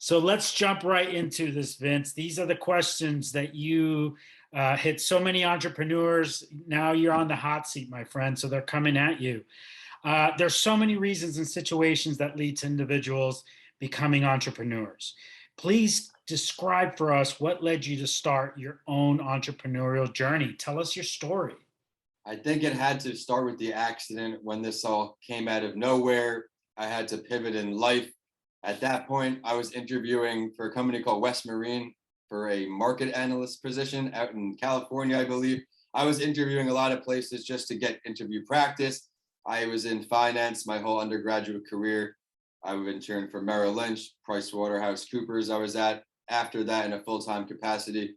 So let's jump right into this, Vince. These are the questions that you hit so many entrepreneurs. Now you're on the hot seat, my friend. So they're coming at you. There's so many reasons and situations that lead to individuals becoming entrepreneurs. Please describe for us what led you to start your own entrepreneurial journey. Tell us your story. I think it had to start with the accident when this all came out of nowhere. I had to pivot in life. At that point, I was interviewing for a company called West Marine for a market analyst position out in California, I believe. I was interviewing a lot of places just to get interview practice. I was in finance my whole undergraduate career. I've interned for Merrill Lynch, PricewaterhouseCoopers. I was at after that in a full-time capacity.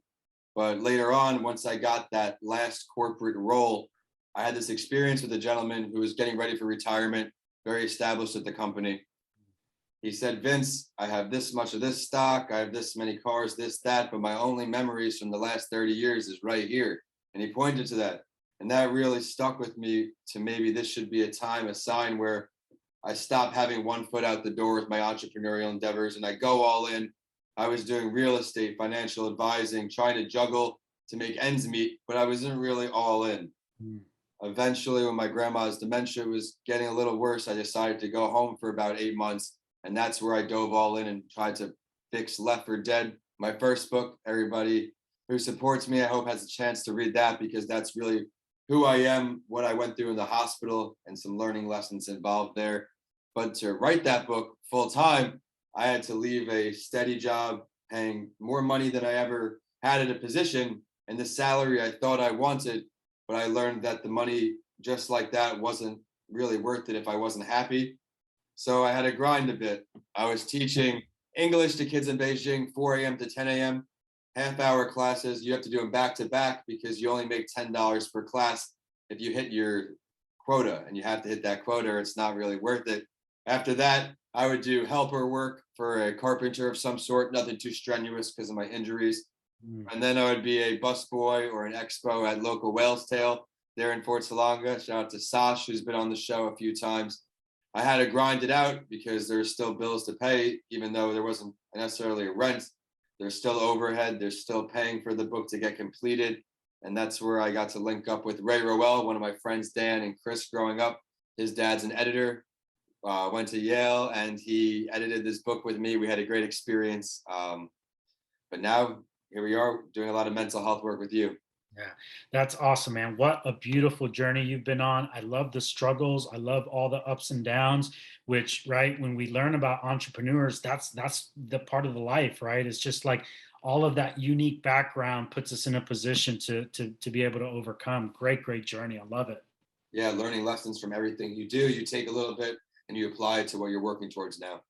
But later on, once I got that last corporate role, I had this experience with a gentleman who was getting ready for retirement, very established at the company. He said, Vince, I have this much of this stock, I have this many cars, this, that, but my only memories from the last 30 years is right here. And he pointed to that. And that really stuck with me to maybe this should be a time, a sign where I stop having one foot out the door with my entrepreneurial endeavors and I go all in. I was doing real estate, financial advising, trying to juggle to make ends meet, but I wasn't really all in. Mm. Eventually, when my grandma's dementia was getting a little worse, I decided to go home for about 8 months. And that's where I dove all in and tried to fix Left for Dead, my first book. Everybody who supports me, I hope, has a chance to read that because that's really who I am, what I went through in the hospital, and some learning lessons involved there. But to write that book full time, I had to leave a steady job paying more money than I ever had at a position and the salary I thought I wanted. But I learned that the money just like that wasn't really worth it if I wasn't happy. So I had to grind a bit. I was teaching English to kids in Beijing, 4 a.m. to 10 a.m., half-hour classes. You have to do them back to back because you only make $10 per class if you hit your quota, and you have to hit that quota or it's not really worth it. After that, I would do helper work for a carpenter of some sort, nothing too strenuous because of my injuries. And then I would be a busboy or an expo at local Whale's Tail there in Fort Salonga. Shout out to Sash, who's been on the show a few times. I had to grind it out because there's still bills to pay, even though there wasn't necessarily a rent. There's still overhead. There's still paying for the book to get completed. And that's where I got to link up with Ray Rowell, one of my friends, Dan and Chris, growing up. His dad's an editor, went to Yale, and he edited this book with me. We had a great experience. But now here we are doing a lot of mental health work with you. Yeah, that's awesome, man. What a beautiful journey you've been on. I love the struggles. I love all the ups and downs, which, right, when we learn about entrepreneurs, that's the part of the life, right? It's just like all of that unique background puts us in a position to be able to overcome. Great journey. I love it. Yeah, learning lessons from everything you do. You take a little bit and you apply it to what you're working towards now.